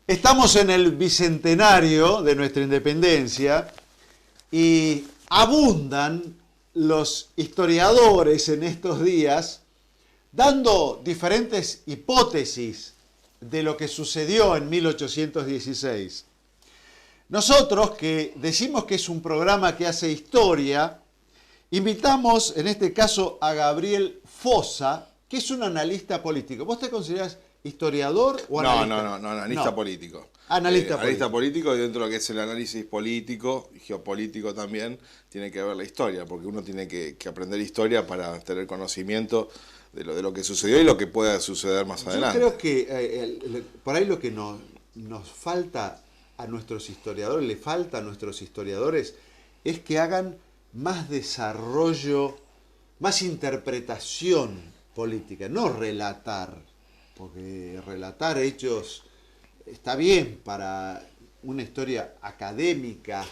Estamos en el bicentenario de nuestra independencia y abundan los historiadores en estos días dando diferentes hipótesis de lo que sucedió en 1816. Nosotros, que decimos que es un programa que hace historia, invitamos en este caso a Gabriel Fossa, que es un analista político. ¿Vos te considerás historiador o analista? No, analista político. Analista político, y dentro de lo que es el análisis político y geopolítico también, tiene que ver la historia, porque uno tiene que aprender historia para tener conocimiento de lo que sucedió y lo que pueda suceder más adelante. Yo creo que por ahí lo que nos falta a nuestros historiadores, le falta a nuestros historiadores, es que hagan más desarrollo, más interpretación política, no relatar, porque relatar hechos está bien para una historia académica,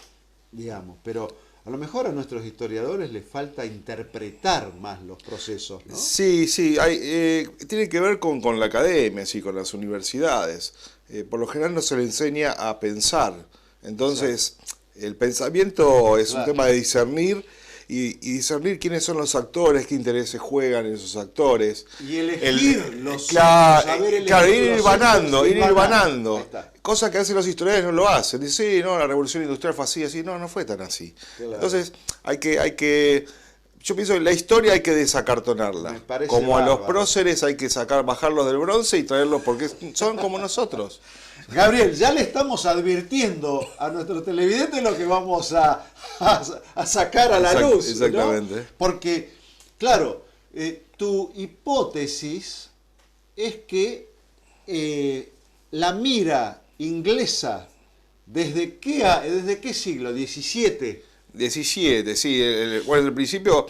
digamos, pero a lo mejor a nuestros historiadores les falta interpretar más los procesos, ¿no? Sí, tiene que ver con la academia, sí, con las universidades. Por lo general no se le enseña a pensar. Entonces, el pensamiento es un tema de discernir y discernir quiénes son los actores, qué intereses juegan esos actores. Y elegir ir hilvanando. Cosa que a veces los historiadores no lo hacen. Dicen, sí, no, la revolución industrial fue así. No fue tan así. Claro. Entonces, yo pienso que la historia hay que desacartonarla. Como bárbaro. A los próceres hay que bajarlos del bronce y traerlos porque son como nosotros. Gabriel, ya le estamos advirtiendo a nuestros televidentes lo que vamos a sacar a la luz. Exactamente. ¿No? Porque, claro, tu hipótesis es que la mira inglesa, ¿desde qué siglo? ¿XVII? 17, sí. Bueno, en el principio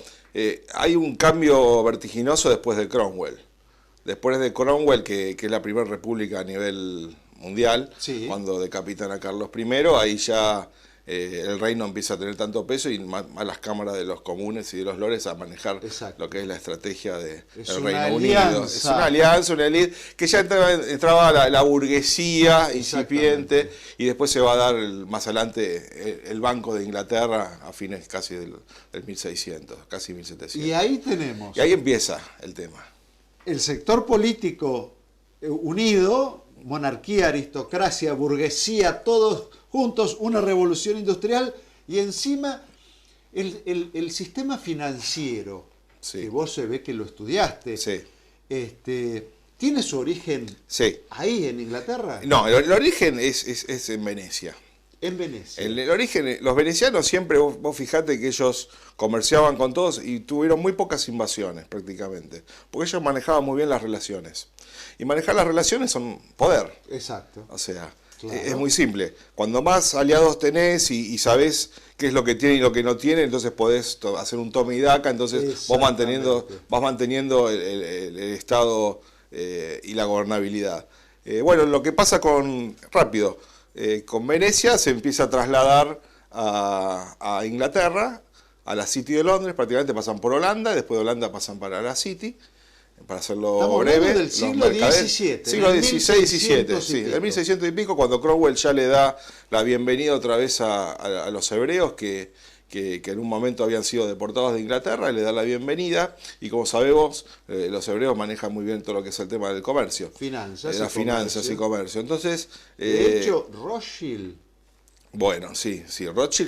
hay un cambio vertiginoso después de Cromwell. Después de Cromwell, que es la primera república a nivel mundial, sí. Cuando decapitan a Carlos I, ahí ya el reino empieza a tener tanto peso y más las cámaras de los comunes y de los lores a manejar lo que es la estrategia del Reino Unido. Es una alianza, una élite, que ya entraba la burguesía incipiente y después se va a dar más adelante el Banco de Inglaterra a fines casi del 1600, casi 1700. Y ahí tenemos. Y ahí empieza el tema. El sector político unido, monarquía, aristocracia, burguesía, todos juntos, una revolución industrial y encima el sistema financiero, que vos se ve que lo estudiaste, ¿tiene su origen ahí en Inglaterra? No, el origen es en Venecia. En Venecia. El origen, los venecianos siempre, vos fijate que ellos comerciaban con todos y tuvieron muy pocas invasiones prácticamente, porque ellos manejaban muy bien las relaciones. Y manejar las relaciones son poder. Exacto. O sea, es muy simple. Cuando más aliados tenés y sabés qué es lo que tiene y lo que no tiene, entonces podés hacer un toma y daca, entonces vas manteniendo el Estado y la gobernabilidad. Bueno, lo que pasa con Venecia se empieza a trasladar a Inglaterra, a la City de Londres, prácticamente pasan por Holanda, después de Holanda pasan para la City. Para hacerlo Estamos breve, del siglo XVII. Siglo XVI, XVII, sí, del 1600 y pico, cuando Cromwell ya le da la bienvenida otra vez a los hebreos que en un momento habían sido deportados de Inglaterra, le da la bienvenida, y como sabemos, los hebreos manejan muy bien todo lo que es el tema del comercio. Finanzas y comercio. Entonces, de hecho, Rothschild. Bueno, sí,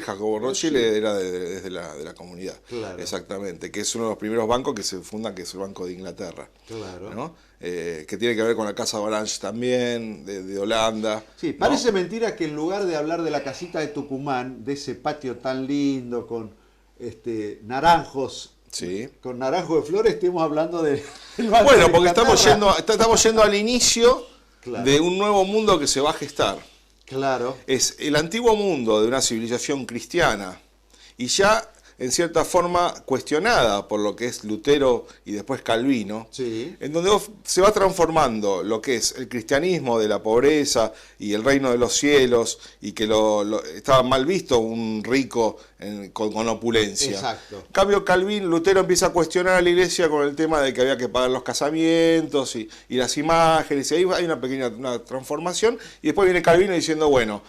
Jacobo Rothschild era de la comunidad, claro. Exactamente, que es uno de los primeros bancos que se fundan, que es el Banco de Inglaterra, claro, ¿no? Que tiene que ver con la Casa Orange también, de Holanda. Sí, parece mentira que en lugar de hablar de la casita de Tucumán, de ese patio tan lindo con naranjos, con naranjo de flores, estemos hablando del Banco de porque Inglaterra. estamos yendo al inicio de un nuevo mundo que se va a gestar. Claro. Es el antiguo mundo de una civilización cristiana y ya en cierta forma cuestionada por lo que es Lutero y después Calvino, sí, en donde se va transformando lo que es el cristianismo de la pobreza y el reino de los cielos, y que estaba mal visto un rico con opulencia. Exacto. En cambio, Lutero empieza a cuestionar a la iglesia con el tema de que había que pagar los casamientos y las imágenes, y ahí hay una transformación, y después viene Calvino diciendo, bueno,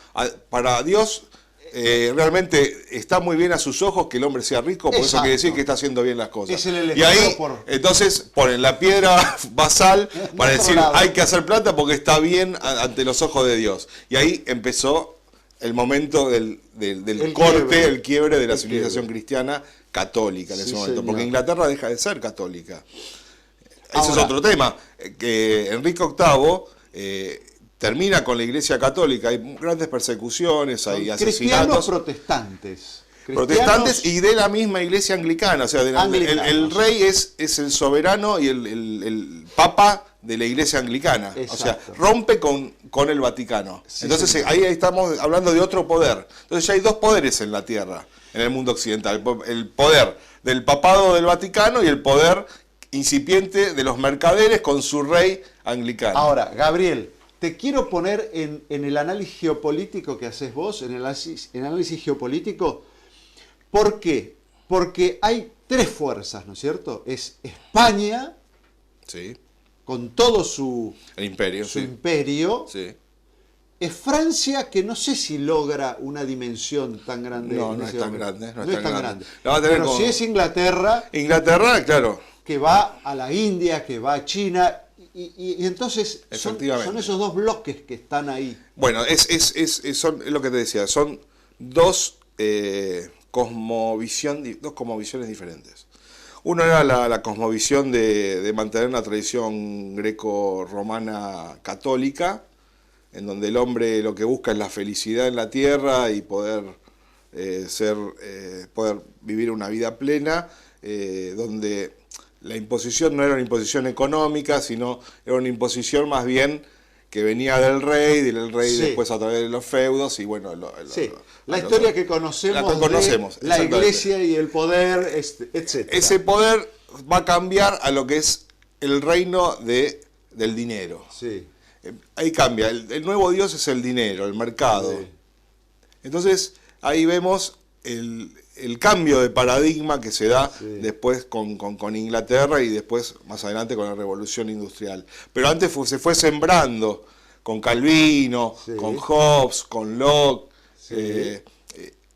para Dios realmente está muy bien a sus ojos que el hombre sea rico, por eso quiere decir que está haciendo bien las cosas. Y ahí, entonces, ponen la piedra basal para decir, hay que hacer plata porque está bien ante los ojos de Dios. Y ahí empezó el momento del corte, el quiebre de la civilización cristiana católica en ese momento, porque Inglaterra deja de ser católica. Ese es otro tema, que Enrique VIII termina con la Iglesia Católica, hay grandes persecuciones, hay asesinatos. Protestantes y de la misma Iglesia anglicana, o sea, el rey es el soberano y el papa de la Iglesia anglicana. Exacto. O sea, rompe con el Vaticano. Sí, entonces ahí estamos hablando de otro poder. Entonces ya hay dos poderes en la tierra, en el mundo occidental. El poder del papado del Vaticano y el poder incipiente de los mercaderes con su rey anglicano. Ahora, Gabriel, te quiero poner en el análisis geopolítico que haces vos, en el análisis geopolítico. ¿Por qué? Porque hay tres fuerzas, ¿no es cierto? Es España, sí, con todo su imperio. Sí. Es Francia, que no sé si logra una dimensión tan grande. No es tan grande. No es tan grande. Pero si es Inglaterra. Inglaterra, claro. Que va a la India, que va a China. Y entonces son esos dos bloques que están ahí. Bueno, es lo que te decía, son dos cosmovisiones diferentes. Uno era la cosmovisión de mantener una tradición greco-romana católica, en donde el hombre lo que busca es la felicidad en la tierra y poder vivir una vida plena, donde la imposición no era una imposición económica, sino era una imposición más bien que venía del rey después a través de los feudos, y bueno... la historia que conocemos, la iglesia y el poder, etc. Ese poder va a cambiar a lo que es el reino del dinero. Sí. Ahí cambia, el nuevo Dios es el dinero, el mercado. Sí. Entonces, ahí vemos el cambio de paradigma que se da después con Inglaterra y después más adelante con la Revolución Industrial. Pero antes se fue sembrando con Calvino, con Hobbes, con Locke,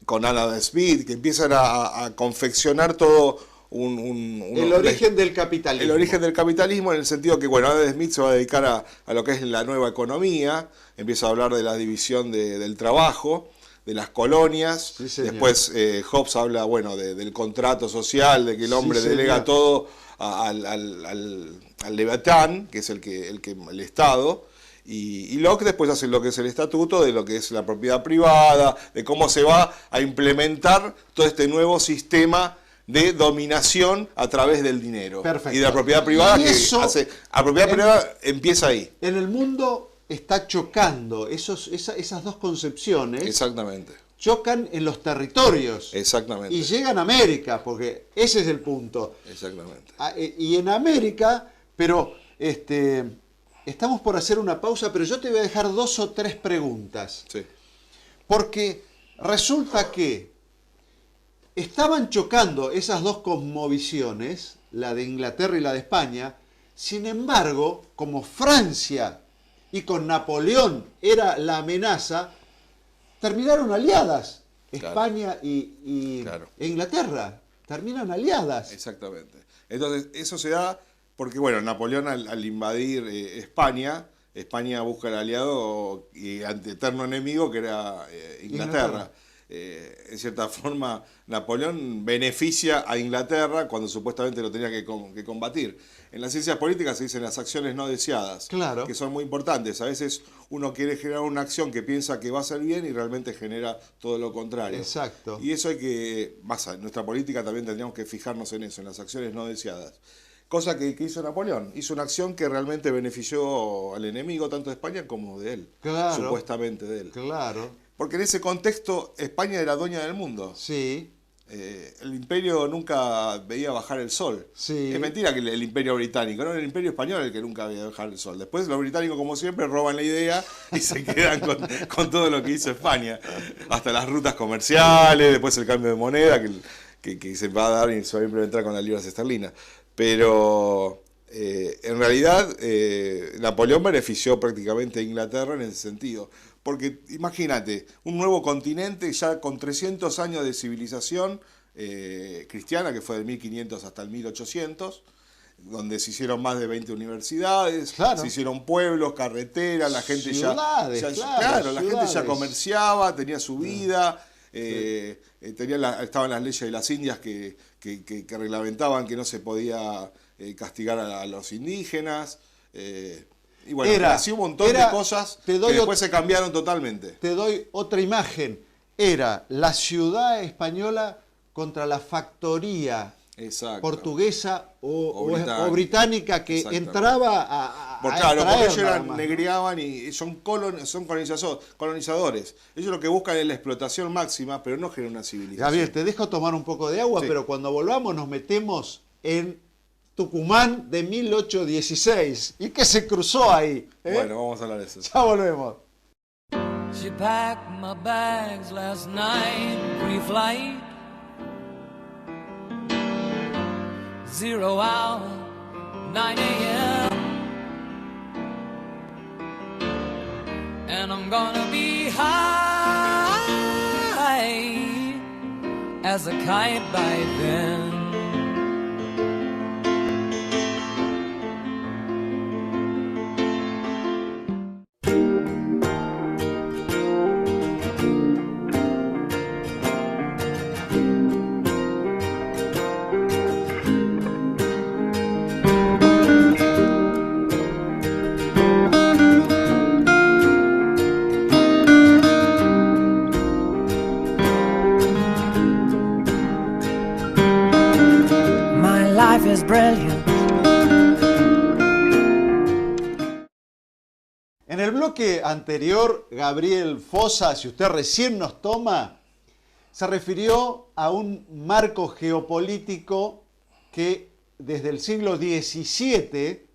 con Adam Smith, que empiezan a confeccionar todo el origen del capitalismo. El origen del capitalismo, en el sentido que, bueno, Adam Smith se va a dedicar a lo que es la nueva economía, empieza a hablar de la división del trabajo, de las colonias. Después Hobbes habla, bueno, del contrato social, de que el hombre delega todo al Leviatán, que es el Estado. Y Locke después hace lo que es el estatuto, de lo que es la propiedad privada, de cómo se va a implementar todo este nuevo sistema de dominación a través del dinero. Perfecto. Y de la propiedad privada, la propiedad privada empieza ahí. En el mundo está chocando esas dos concepciones. Exactamente. Chocan en los territorios. Exactamente. Y llegan a América, porque ese es el punto. Exactamente. Y en América, pero estamos por hacer una pausa, pero yo te voy a dejar 2 o 3 preguntas. Sí. Porque resulta que estaban chocando esas dos cosmovisiones, la de Inglaterra y la de España. Sin embargo, como Francia y con Napoleón era la amenaza, terminaron aliadas. Claro. España e Inglaterra terminan aliadas. Exactamente. Entonces, eso se da porque, bueno, Napoleón al invadir España busca el aliado y eterno enemigo que era Inglaterra. En cierta forma, Napoleón beneficia a Inglaterra cuando supuestamente lo tenía que combatir. En las ciencias políticas se dicen las acciones no deseadas, claro, que son muy importantes. A veces uno quiere generar una acción que piensa que va a ser bien y realmente genera todo lo contrario. Exacto. Y eso en nuestra política también tendríamos que fijarnos en eso, en las acciones no deseadas. Cosa que hizo Napoleón. Hizo una acción que realmente benefició al enemigo, tanto de España como de él. Claro. Supuestamente de él. Claro. Porque en ese contexto España era dueña del mundo. Sí. el imperio nunca veía bajar el sol. Sí. Es mentira que el imperio británico, no, el imperio español es el que nunca veía bajar el sol. Después los británicos, como siempre, roban la idea y se quedan con todo lo que hizo España. Hasta las rutas comerciales, después el cambio de moneda que se va a dar y se va a implementar con las libras esterlinas. Pero en realidad Napoleón benefició prácticamente a Inglaterra en ese sentido. Porque imagínate, un nuevo continente ya con 300 años de civilización cristiana, que fue del 1500 hasta el 1800, donde se hicieron más de 20 universidades, claro. Se hicieron pueblos, carreteras, la gente ciudades, la gente ya comerciaba, tenía su vida, estaban las leyes de las Indias que reglamentaban que no se podía castigar a los indígenas. Y bueno, así un montón de cosas que después se cambiaron totalmente. Te doy otra imagen. Era la ciudad española contra la factoría portuguesa o británica que entraba a claro, porque ellos negreaban y son colonizadores. Ellos lo que buscan es la explotación máxima, pero no generan una civilización. Javier, te dejo tomar un poco de agua, sí. Pero cuando volvamos nos metemos en Tucumán de 1816. ¿Y qué se cruzó ahí? Bueno, vamos a hablar de eso. Ya volvemos. She packed my bags last night, pre-flight. 0 hour, 9 a.m. And I'm gonna be high as a kite by then. En el bloque anterior, Gabriel Fossa, si usted recién nos toma, se refirió a un marco geopolítico que desde el siglo XVII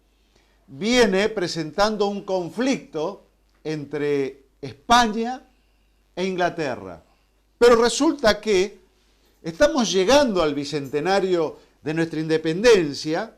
viene presentando un conflicto entre España e Inglaterra. Pero resulta que estamos llegando al bicentenario de nuestra independencia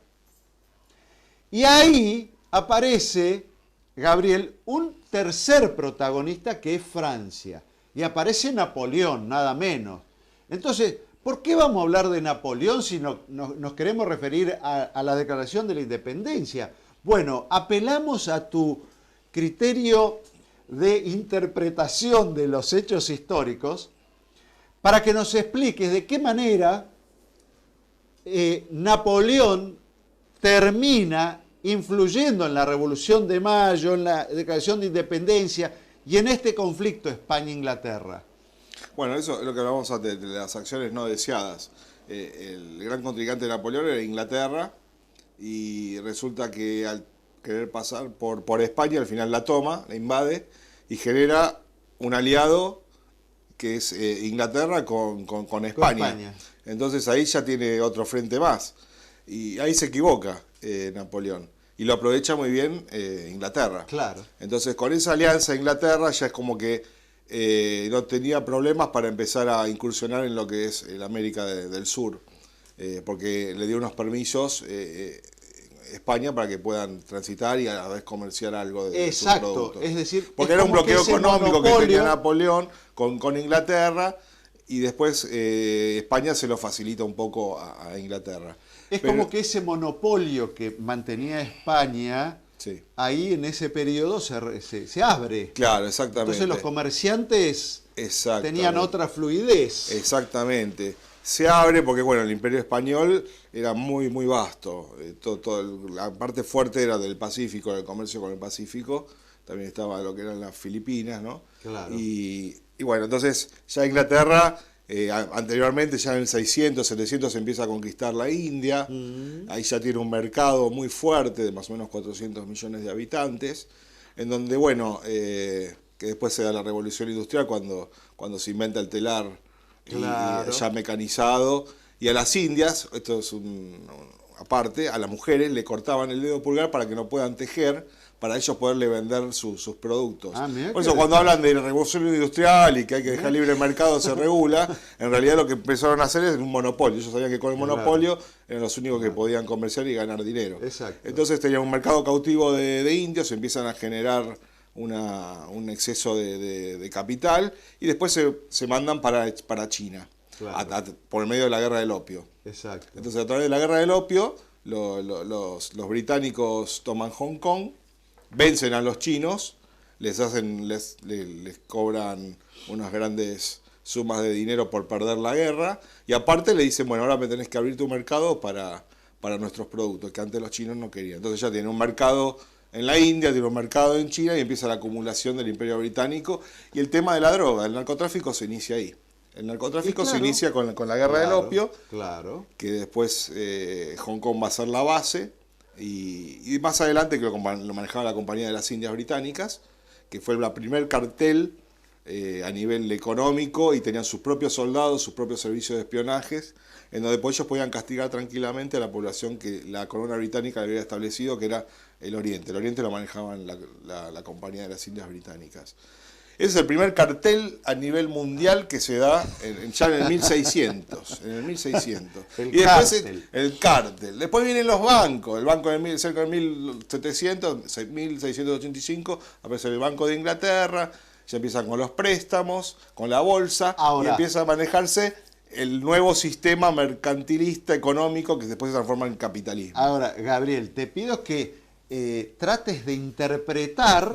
y ahí aparece, Gabriel, un tercer protagonista que es Francia. Y aparece Napoleón, nada menos. Entonces, ¿por qué vamos a hablar de Napoleón si nos queremos referir a la Declaración de la Independencia? Bueno, apelamos a tu criterio de interpretación de los hechos históricos para que nos expliques de qué manera Napoleón termina influyendo en la Revolución de Mayo, en la Declaración de Independencia y en este conflicto España-Inglaterra. Bueno, eso es lo que hablamos antes, de las acciones no deseadas. El gran contrincante de Napoleón era Inglaterra y resulta que al querer pasar por España al final la toma, la invade y genera un aliado que es Inglaterra con España. Entonces ahí ya tiene otro frente más. Y ahí se equivoca Napoleón. Y lo aprovecha muy bien Inglaterra. Claro. Entonces con esa alianza Inglaterra ya es como que no tenía problemas para empezar a incursionar en lo que es el América del Sur. Porque le dio unos permisos España para que puedan transitar y a la vez comerciar algo de sus productos. Es decir, porque era un bloqueo económico que tenía Napoleón con Inglaterra y después España se lo facilita un poco a Inglaterra. Pero como que ese monopolio que mantenía España, sí, ahí en ese periodo se abre. Claro, exactamente. Entonces los comerciantes tenían otra fluidez. Exactamente. Se abre porque, bueno, el Imperio Español era muy, muy vasto. La parte fuerte era del Pacífico, del comercio con el Pacífico. También estaba lo que eran las Filipinas, ¿no? Claro. Y bueno, entonces ya Inglaterra, anteriormente, ya en el 600, 700, empieza a conquistar la India. Ahí ya tiene un mercado muy fuerte de más o menos 400 millones de habitantes. En donde, bueno, que después se da la Revolución Industrial cuando se inventa el telar Claro. y ya mecanizado. Y a las indias, esto es aparte, a las mujeres le cortaban el dedo pulgar para que no puedan tejer, para ellos poderle vender sus productos. Por eso cuando hablan de revolución industrial y que hay que dejar libre el mercado, se regula, en realidad lo que empezaron a hacer es un monopolio. Ellos sabían que con el monopolio eran los únicos que podían comerciar y ganar dinero. Exacto. Entonces tenían un mercado cautivo de indios, empiezan a generar un exceso de capital y después se mandan para China, claro, por medio de la guerra del opio. Exacto. Entonces a través de la guerra del opio, los británicos toman Hong Kong, vencen a los chinos, les cobran unas grandes sumas de dinero por perder la guerra, y aparte le dicen, bueno, ahora me tenés que abrir tu mercado para nuestros productos, que antes los chinos no querían. Entonces ya tiene un mercado en la India, tiene un mercado en China, y empieza la acumulación del Imperio Británico, y el tema de la droga, el narcotráfico se inicia ahí. El narcotráfico se inicia con la guerra del opio, que después Hong Kong va a ser la base, y más adelante que lo manejaba la Compañía de las Indias Británicas, que fue el primer cartel a nivel económico, y tenían sus propios soldados, sus propios servicios de espionajes, en donde pues ellos podían castigar tranquilamente a la población que la corona británica había establecido, que era el Oriente. El Oriente lo manejaban la Compañía de las Indias Británicas. Ese es el primer cartel a nivel mundial que se da ya en el 1600. En el 1600. El y después cártel. El cártel. Después vienen los bancos. El banco cerca del 1700, 1685, aparece el Banco de Inglaterra. Ya empiezan con los préstamos, con la bolsa. Ahora, y empieza a manejarse el nuevo sistema mercantilista económico que después se transforma en capitalismo. Ahora, Gabriel, te pido que trates de interpretar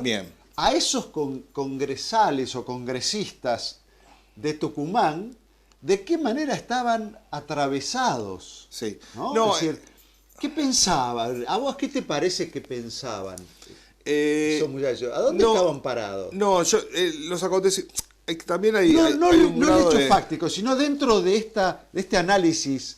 a esos congresales o congresistas de Tucumán, de qué manera estaban atravesados. Sí. ¿No? Es decir, ¿qué pensaban? ¿A vos qué te parece que pensaban esos muchachos? ¿A dónde estaban parados? No, los acontecimientos... También hay no un grado el hecho fáctico, sino dentro de este análisis.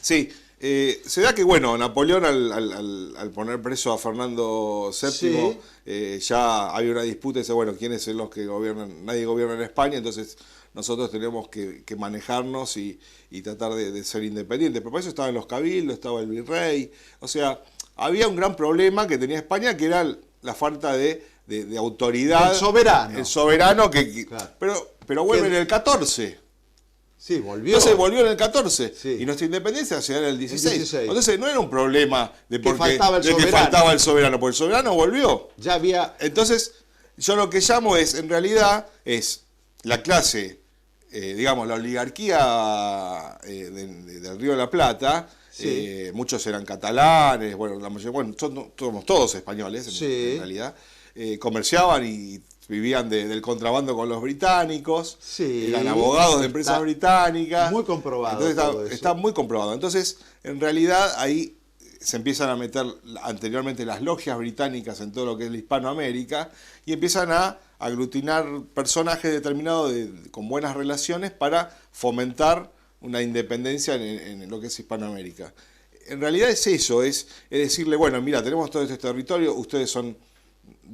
Sí, se da que, bueno, Napoleón al poner preso a Fernando VII, ya había una disputa y dice, bueno, ¿quiénes son los que gobiernan? Nadie gobierna en España, entonces nosotros tenemos que manejarnos y tratar de ser independientes. Pero por eso estaban los cabildos, estaba el virrey, o sea, había un gran problema que tenía España, que era la falta de autoridad. El soberano que claro. Pero vuelve en el 14. Sí, volvió. Entonces volvió en el 14. Sí. Y nuestra independencia se da en el 16. Entonces no era un problema de que faltaba el soberano, porque el soberano volvió. Ya había. Entonces, yo lo que llamo en realidad es la clase, digamos, la oligarquía del Río de la Plata. Sí. Muchos eran catalanes, bueno, la mayoría, somos todos españoles en realidad. Comerciaban y vivían del contrabando con los británicos, eran abogados de empresas británicas. Muy comprobado. Entonces está muy comprobado. Entonces, en realidad, ahí se empiezan a meter anteriormente las logias británicas en todo lo que es la Hispanoamérica y empiezan a aglutinar personajes determinados con buenas relaciones para fomentar una independencia en lo que es Hispanoamérica. En realidad es eso, es decirle, bueno, mira, tenemos todo este territorio, ustedes son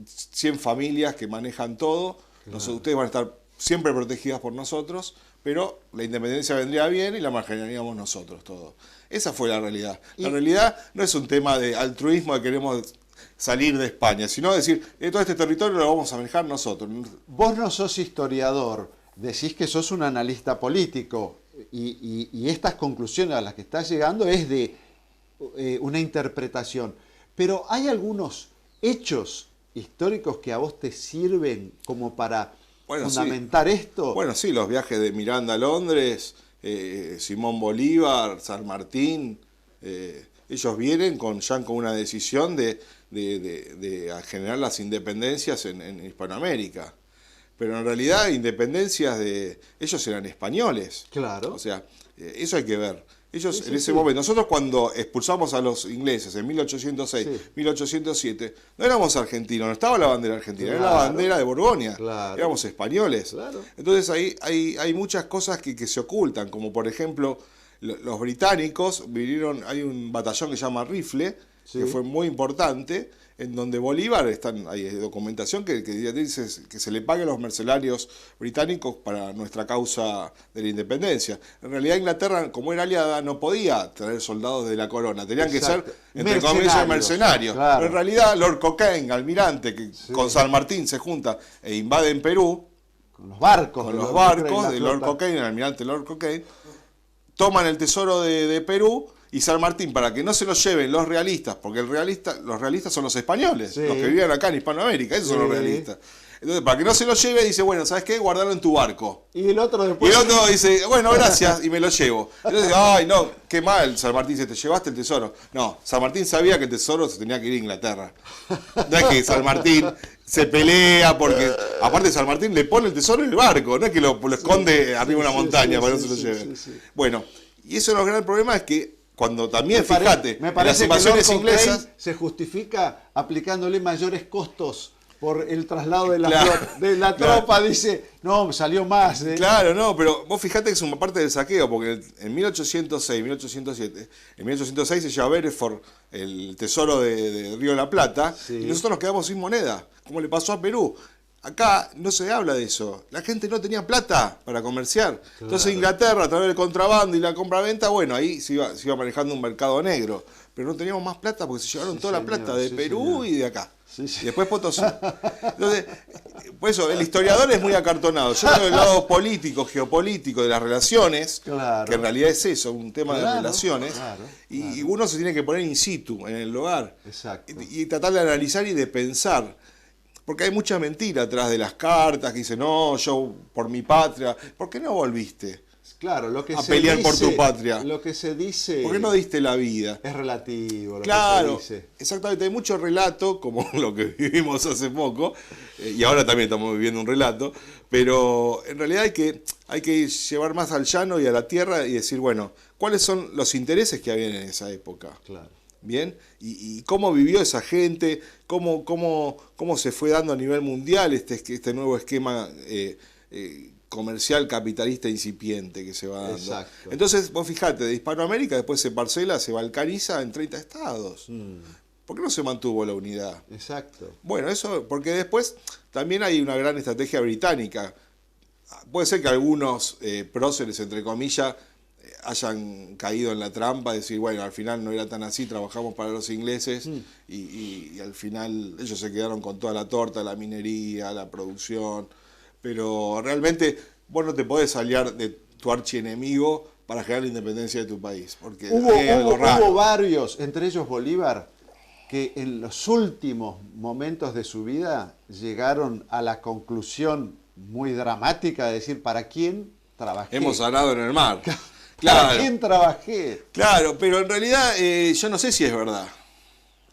100 familias que manejan todo, claro. Ustedes van a estar siempre protegidas por nosotros, pero la independencia vendría bien y la manejaríamos nosotros todo. Esa fue la realidad. La realidad no es un tema de altruismo, de queremos salir de España, sino decir, todo este territorio lo vamos a manejar nosotros. Vos no sos historiador, decís que sos un analista político y estas conclusiones a las que estás llegando es de una interpretación. Pero hay algunos hechos históricos que a vos te sirven como para fundamentar esto. Bueno, sí, los viajes de Miranda a Londres, Simón Bolívar, San Martín, ellos vienen ya con una decisión de generar las independencias en Hispanoamérica. Pero en realidad independencias ellos eran españoles. Claro. O sea, eso hay que ver. Ellos en ese momento, nosotros cuando expulsamos a los ingleses en 1806, 1807, no éramos argentinos, no estaba la bandera argentina, era la bandera de Borgoña, éramos españoles. Claro. Entonces ahí hay muchas cosas que se ocultan, como por ejemplo, los británicos vinieron, hay un batallón que se llama Rifle, que fue muy importante, en donde Bolívar, hay documentación que dice que se le pague a los mercenarios británicos para nuestra causa de la independencia. En realidad Inglaterra, como era aliada, no podía traer soldados de la corona, tenían que ser, entre comillas, mercenarios. Claro. Pero en realidad Lord Cochrane, almirante, que con San Martín se junta e invade en Perú, con los barcos de Lord Cochrane, el almirante Lord Cochrane, toman el tesoro de Perú, y San Martín, para que no se lo lleven los realistas, porque los realistas son los españoles, los que vivían acá en Hispanoamérica, esos son los realistas. Entonces, para que no se lo lleve, dice, bueno, ¿sabes qué? Guardarlo en tu barco. Y el otro después... Y el otro dice, bueno, gracias, y me lo llevo. Entonces, ay, no, qué mal, San Martín, te llevaste el tesoro. No, San Martín sabía que el tesoro se tenía que ir a Inglaterra. No es que San Martín se pelea, porque aparte San Martín le pone el tesoro en el barco, no es que lo esconde arriba de una montaña para que no se lo lleven. Bueno, y eso es el gran problema, es que cuando también, fíjate, me parece las invasiones inglesas se justifica aplicándole mayores costos por el traslado de la tropa, dice, no, salió más. Claro, no, pero vos fijate que es una parte del saqueo, porque en 1806, 1807, en 1806 se lleva Beresford el tesoro de Río de la Plata, y nosotros nos quedamos sin moneda, como le pasó a Perú. Acá no se habla de eso. La gente no tenía plata para comerciar. Claro. Entonces Inglaterra, a través del contrabando y la compra-venta, bueno, ahí se iba manejando un mercado negro. Pero no teníamos más plata porque se llevaron toda la plata de Perú y de acá. Y después Potosí. Entonces, por eso, el historiador es muy acartonado. Yo creo que el lado político, geopolítico de las relaciones, que en realidad es eso, un tema de relaciones, y uno se tiene que poner in situ, en el lugar. Y tratar de analizar y de pensar. Porque hay mucha mentira atrás de las cartas que dicen, no, yo por mi patria. ¿Por qué no volviste? Claro, lo que a pelear por tu patria? Lo que se dice... ¿Por qué no diste la vida? Es relativo lo que se dice. Exactamente. Hay mucho relato, como lo que vivimos hace poco, y ahora también estamos viviendo un relato, pero en realidad hay que llevar más al llano y a la tierra y decir, bueno, ¿cuáles son los intereses que había en esa época? Claro. ¿Bien? Y cómo vivió esa gente, cómo se fue dando a nivel mundial este nuevo esquema comercial capitalista incipiente que se va dando. Exacto. Entonces, vos fijate, de Hispanoamérica después se parcela, se balcaniza en 30 estados. ¿Por qué no se mantuvo la unidad? Exacto. Bueno, eso porque después también hay una gran estrategia británica. Puede ser que algunos próceres, entre comillas, hayan caído en la trampa de decir, bueno, al final no era tan así, trabajamos para los ingleses y al final ellos se quedaron con toda la torta, la minería, la producción, pero realmente vos no te podés aliar de tu archienemigo para generar la independencia de tu país, porque hubo varios, entre ellos Bolívar, que en los últimos momentos de su vida llegaron a la conclusión muy dramática de decir, ¿para quién trabajé? Hemos arado en el mar. Claro. ¿Para quién trabajé? Claro, pero en realidad yo no sé si es verdad.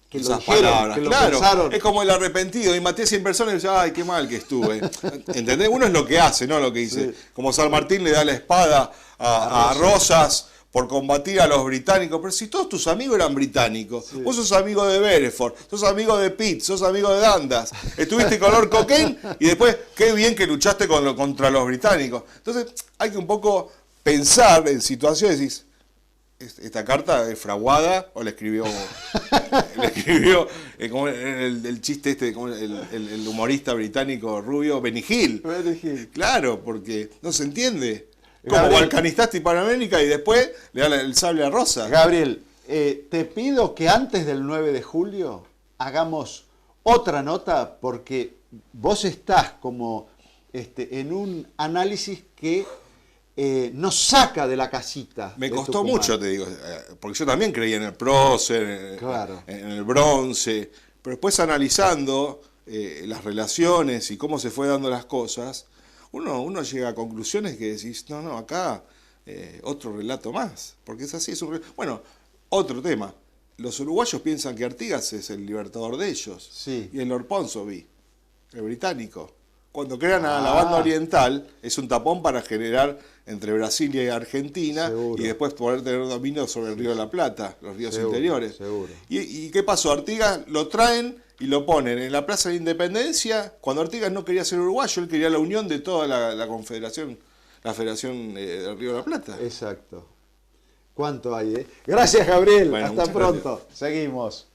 Que esas palabras, claro, es como el arrepentido, y maté 100 personas y dice, ay, qué mal que estuve. ¿Entendés? Uno es lo que hace, no lo que dice. Como San Martín le da la espada a Rosas por combatir a los británicos, pero si todos tus amigos eran británicos, vos sos amigo de Beresford, sos amigo de Pitt, sos amigo de Dundas, estuviste con Lord Cochrane y después, qué bien que luchaste contra los británicos. Entonces, hay que un poco pensar en situaciones y decís, esta carta es fraguada o la escribió como el chiste como el humorista británico rubio Benny Hill. Claro, porque no se entiende. Como balcanizaste Hispanoamérica y después le da el sable a Rosa. Gabriel, te pido que antes del 9 de julio hagamos otra nota porque vos estás como en un análisis que nos saca de la casita. Me costó mucho, te digo, porque yo también creía en el prócer, en el bronce, pero después analizando las relaciones y cómo se fue dando las cosas, uno llega a conclusiones que decís, no, acá otro relato más, porque es así, bueno, otro tema. Los uruguayos piensan que Artigas es el libertador de ellos, y el Lord Ponsonby, el británico. Cuando crean a la banda oriental, es un tapón para generar entre Brasil y Argentina, y después poder tener dominio sobre el Río de la Plata, los ríos interiores. ¿Y qué pasó? Artigas lo traen y lo ponen en la Plaza de la Independencia, cuando Artigas no quería ser uruguayo, él quería la unión de toda la confederación, la Federación del Río de la Plata. Exacto. ¿Cuánto hay, Gracias, Gabriel. Bueno, hasta pronto. Gracias. Seguimos.